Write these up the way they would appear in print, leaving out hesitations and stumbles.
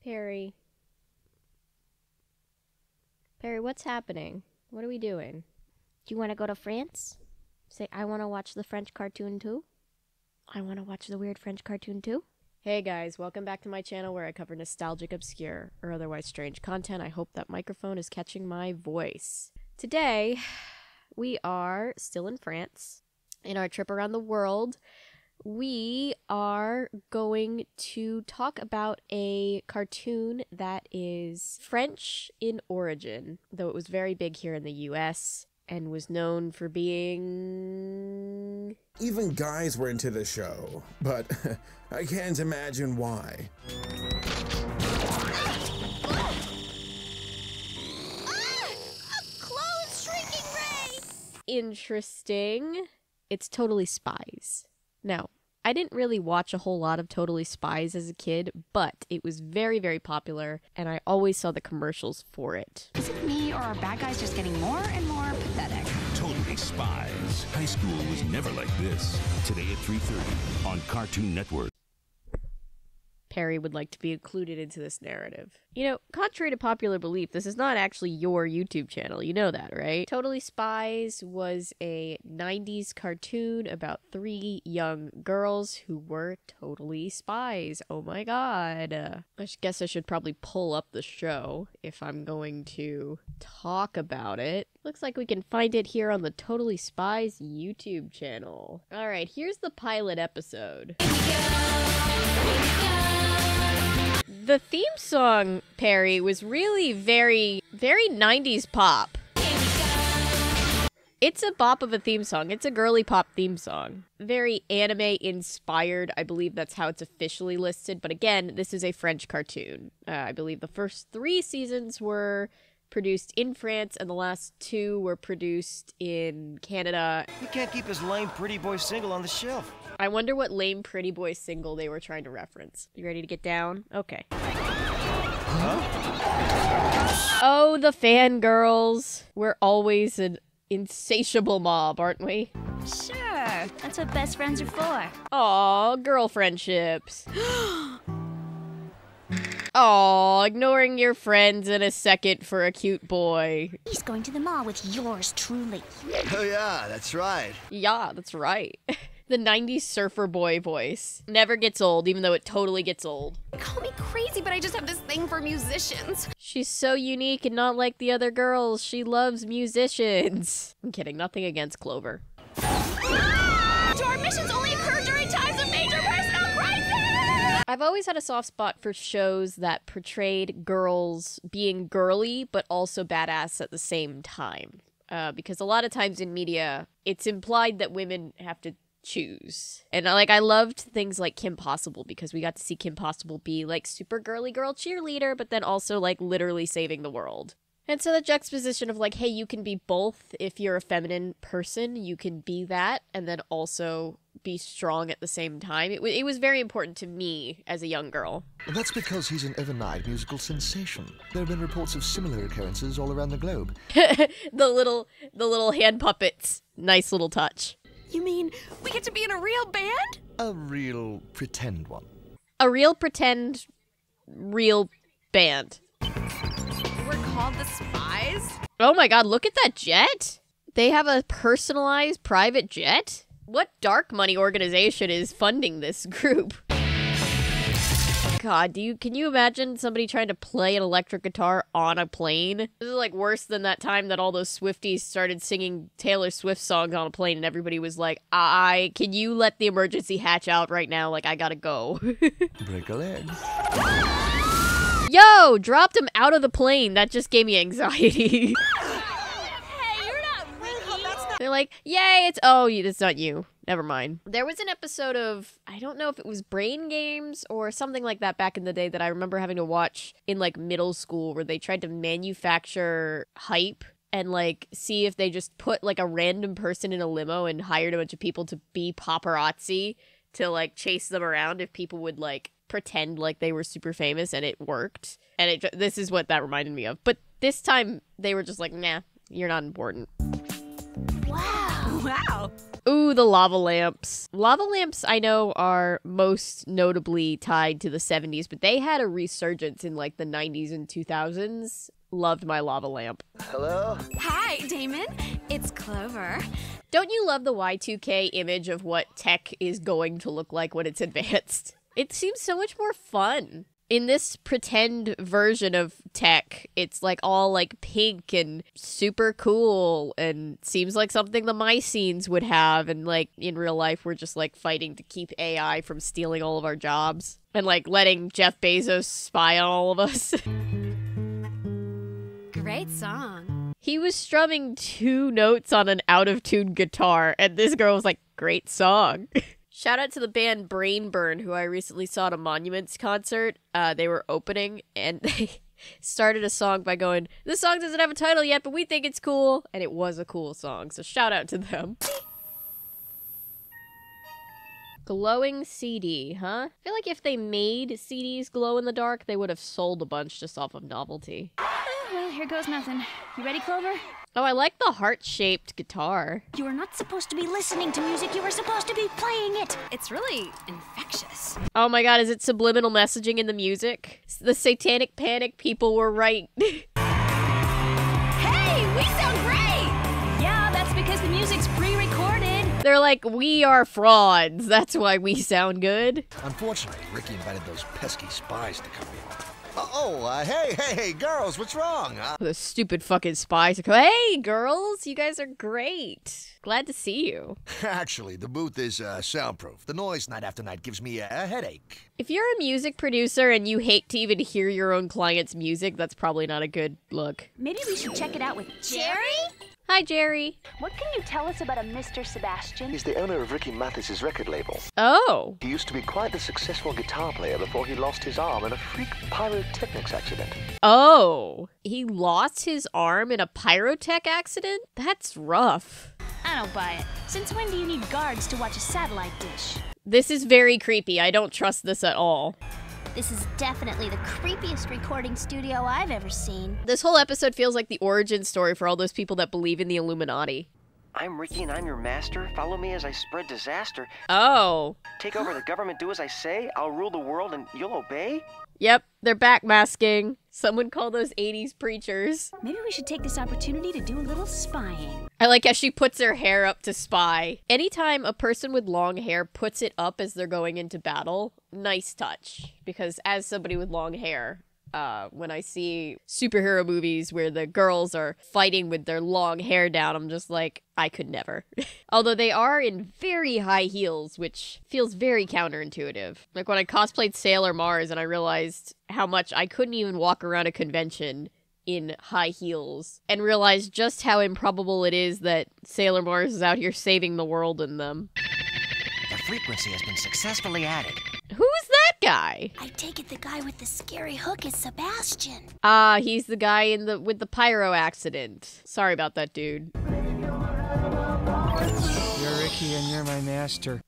Perry. Perry, what's happening? What are we doing? Do you want to go to France? Say, I want to watch the French cartoon too? I want to watch the weird French cartoon too? Hey guys, welcome back to my channel where I cover nostalgic, obscure, or otherwise strange content. I hope that microphone is catching my voice. Today, we are still in France. In our trip around the world, we are going to talk about a cartoon that is French in origin, though it was very big here in the US and was known for being... Even guys were into the show, but I can't imagine why. Clothes shrinking ray! Interesting. It's Totally Spies. Now, I didn't really watch a whole lot of Totally Spies as a kid, but it was very, very popular, and I always saw the commercials for it. Is it me, or are bad guys just getting more and more pathetic? Totally Spies. High school was never like this. Today at 3:30 on Cartoon Network. Perry would like to be included into this narrative. You know, contrary to popular belief, this is not actually your YouTube channel. You know that, right? Totally Spies was a 90s cartoon about 3 young girls who were totally spies. Oh my god. I guess I should probably pull up the show if I'm going to talk about it. Looks like we can find it here on the Totally Spies YouTube channel. Alright, here's the pilot episode. The theme song, Perry, was really very 90s pop. It's a bop of a theme song. It's a girly pop theme song. Very anime-inspired. I believe that's how it's officially listed. But again, this is a French cartoon. I believe the first 3 seasons were produced in France, and the last 2 were produced in Canada. We can't keep this lame pretty boy single on the shelf. I wonder what lame pretty boy single they were trying to reference. You ready to get down? Okay. Huh? Oh, the fangirls. We're always an insatiable mob, aren't we? Sure, that's what best friends are for. Aw, girl friendships. Aw, ignoring your friends in a second for a cute boy. He's going to the mall with yours truly. Oh yeah, that's right. Yeah, that's right. The 90s surfer boy voice. Never gets old, even though it totally gets old. Call me crazy, but I just have this thing for musicians. She's so unique and not like the other girls. She loves musicians. I'm kidding, nothing against Clover. Our missions only occur during times of major personal crisis! I've always had a soft spot for shows that portrayed girls being girly, but also badass at the same time. Because a lot of times in media, it's implied that women have to choose. And I loved things like Kim Possible, because we got to see Kim Possible be like super girly girl cheerleader, but then also like literally saving the world. And so the juxtaposition of like, hey, you can be both. If you're a feminine person, you can be that and then also be strong at the same time. It was very important to me as a young girl. And that's because he's an overnight musical sensation. There have been reports of similar occurrences all around the globe. the little hand puppets. Nice little touch. You mean we get to be in a real band? A real pretend one. A real pretend real band. We're called the Spies? Oh my god, look at that jet! They have a personalized private jet? What dark money organization is funding this group? God, can you imagine somebody trying to play an electric guitar on a plane? This is like worse than that time that all those Swifties started singing Taylor Swift songs on a plane and everybody was like, can you let the emergency hatch out right now? Like, I gotta go. Break a leg. Yo, dropped him out of the plane. That just gave me anxiety. Hey, you're not Ricky. They're like, yay, it's not you. Never mind. There was an episode of, I don't know if it was Brain Games or something like that back in the day that I remember having to watch in like middle school, where they tried to manufacture hype and like see if they just put like a random person in a limo and hired a bunch of people to be paparazzi to like chase them around if people would like pretend like they were super famous, and it worked. And this is what that reminded me of. But this time they were just like, nah, you're not important. Wow. Wow. Ooh, the lava lamps. Lava lamps, I know, are most notably tied to the 70s, but they had a resurgence in like the 90s and 2000s. Loved my lava lamp. Hello? Hi, Damon. It's Clover. Don't you love the Y2K image of what tech is going to look like when it's advanced? It seems so much more fun. In this pretend version of tech, it's like all like pink and super cool and seems like something the Mycenes would have. And like in real life, we're just like fighting to keep AI from stealing all of our jobs and like letting Jeff Bezos spy on all of us. Great song. He was strumming 2 notes on an out-of-tune guitar, and this girl was like, great song. Shout out to the band Brain Burn, who I recently saw at a Monuments concert. They were opening, and they started a song by going, this song doesn't have a title yet, but we think it's cool. And it was a cool song, so shout out to them. Glowing CD, huh? I feel like if they made CDs glow in the dark, they would have sold a bunch just off of novelty. Well, here goes nothing. You ready, Clover? Oh, I like the heart-shaped guitar. You are not supposed to be listening to music. You are supposed to be playing it. It's really infectious. Oh my god, is it subliminal messaging in the music? The Satanic Panic people were right. Hey, we sound great! Yeah, that's because the music's pre-recorded. They're like, we are frauds. That's why we sound good. Unfortunately, Ricky invited those pesky spies to come in. Hey, girls, what's wrong? The stupid fucking spies. Hey, girls, you guys are great. Glad to see you. Actually, the booth is soundproof. The noise night after night gives me a headache. If you're a music producer and you hate to even hear your own client's music, that's probably not a good look. Maybe we should check it out with Jerry? Hi, Jerry. What can you tell us about a Mr. Sebastian? He's the owner of Ricky Mathis's record label. Oh. He used to be quite the successful guitar player before he lost his arm in a freak pyrotechnics accident. Oh. He lost his arm in a pyrotech accident? That's rough. I don't buy it. Since when do you need guards to watch a satellite dish? This is very creepy. I don't trust this at all. This is definitely the creepiest recording studio I've ever seen. This whole episode feels like the origin story for all those people that believe in the Illuminati. I'm Ricky and I'm your master. Follow me as I spread disaster. Oh. Take over the government, do as I say. I'll rule the world and you'll obey? Yep, they're backmasking. Someone call those 80s preachers. Maybe we should take this opportunity to do a little spying. I like how she puts her hair up to spy. Anytime a person with long hair puts it up as they're going into battle, nice touch. Because as somebody with long hair, when I see superhero movies where the girls are fighting with their long hair down, I'm just like, I could never. Although they are in very high heels, which feels very counterintuitive. Like when I cosplayed Sailor Mars and I realized how much I couldn't even walk around a convention in high heels and realized just how improbable it is that Sailor Mars is out here saving the world in them. The frequency has been successfully added. Who's that guy? I take it the guy with the scary hook is Sebastian. Ah, he's the guy with the pyro accident. Sorry about that, dude. You're Ricky and you're my master.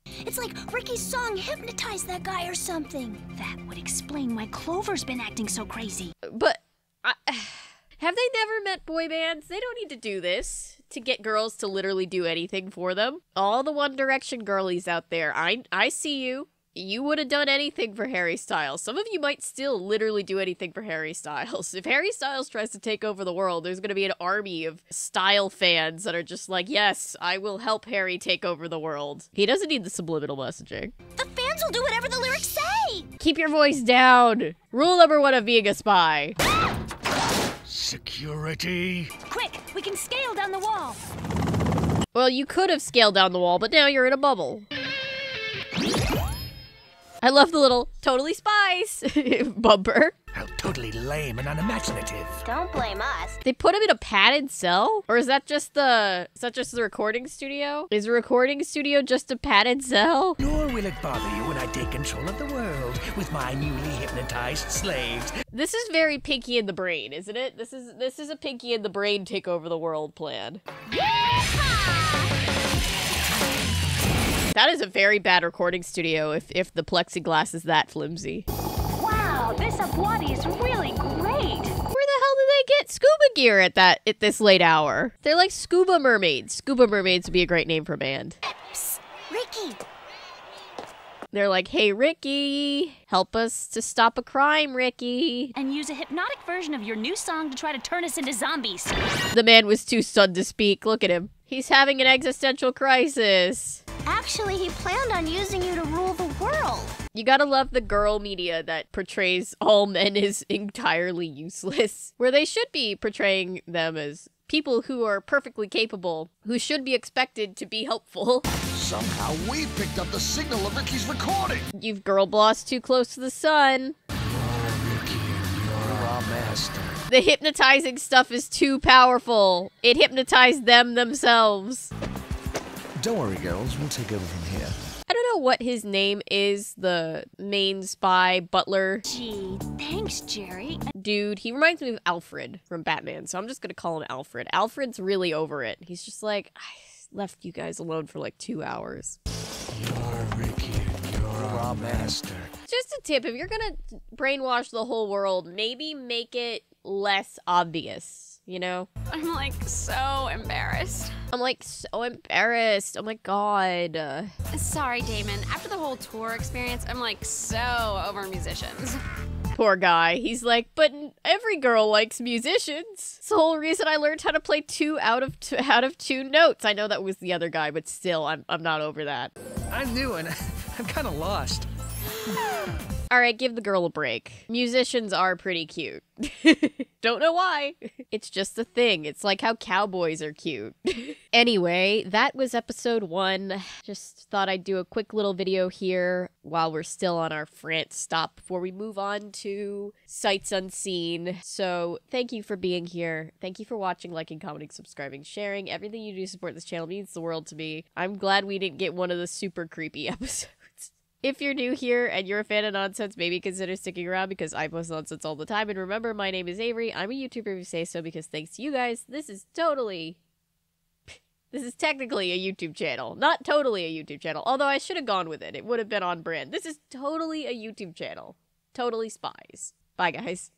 It's like Ricky's song hypnotized that guy or something. That would explain why Clover's been acting so crazy. But have they never met boy bands? They don't need to do this to get girls to literally do anything for them. All the One Direction girlies out there, I see you. You would have done anything for Harry Styles. Some of you might still literally do anything for Harry Styles. If Harry Styles tries to take over the world, there's going to be an army of Style fans that are just like, yes, I will help Harry take over the world. He doesn't need the subliminal messaging. The fans will do whatever the lyrics say! Keep your voice down. Rule number 1 of being a spy. Security. Quick, we can scale down the wall. Well, you could have scaled down the wall, but now you're in a bubble. I love the little totally spies bumper. How totally lame and unimaginative. Don't blame us. They put him in a padded cell? Or is that just the recording studio? Is a recording studio just a padded cell? Nor will it bother you when I take control of the world with my newly hypnotized slaves. This is very Pinky and the Brain, isn't it? This is a Pinky and the Brain take over the world plan. That is a very bad recording studio if the plexiglass is that flimsy. Wow, this applaudi is really great. Where the hell did they get scuba gear at this late hour? They're like scuba mermaids. Scuba mermaids would be a great name for a band. Psst, Ricky. They're like, hey, Ricky, help us to stop a crime, Ricky. And use a hypnotic version of your new song to try to turn us into zombies. The man was too stunned to speak. Look at him. He's having an existential crisis. Actually, he planned on using you to rule the world. You gotta love the girl media that portrays all men as entirely useless, where they should be portraying them as people who are perfectly capable, who should be expected to be helpful. Somehow we picked up the signal of Ricky's recording. You've girl bossed too close to the sun. Ricky, you're our master. The hypnotizing stuff is too powerful. It hypnotized them themselves. Don't worry, girls. We'll take over from here. I don't know what his name is, the main spy butler Gee, thanks, Jerry. dude. He reminds me of Alfred from Batman, so I'm just gonna call him Alfred. Alfred's really over it. He's just like, I left you guys alone for like 2 hours. You're Ricky, and you're our master. Just a tip, if you're gonna brainwash the whole world, maybe make it less obvious, you know? I'm like so embarrassed. I'm like so embarrassed. Oh my god. Sorry, Damon. After the whole tour experience, I'm like so over musicians. Poor guy. He's like, but every girl likes musicians. It's the whole reason I learned how to play 2 out of tune notes. I know that was the other guy, but still, I'm not over that. I'm new and I'm kind of lost. All right, give the girl a break. Musicians are pretty cute. Don't know why. It's just a thing. It's like how cowboys are cute. Anyway, that was episode 1. Just thought I'd do a quick little video here while we're still on our France stop before we move on to Sights Unseen. So thank you for being here. Thank you for watching, liking, commenting, subscribing, sharing. Everything you do to support this channel means the world to me. I'm glad we didn't get one of the super creepy episodes. If you're new here and you're a fan of nonsense, maybe consider sticking around because I post nonsense all the time. And remember, my name is Avery. I'm a YouTuber if you say so because thanks to you guys, this is technically a YouTube channel. Not totally a YouTube channel, although I should have gone with it. It would have been on brand. This is totally a YouTube channel. Totally Spies. Bye, guys.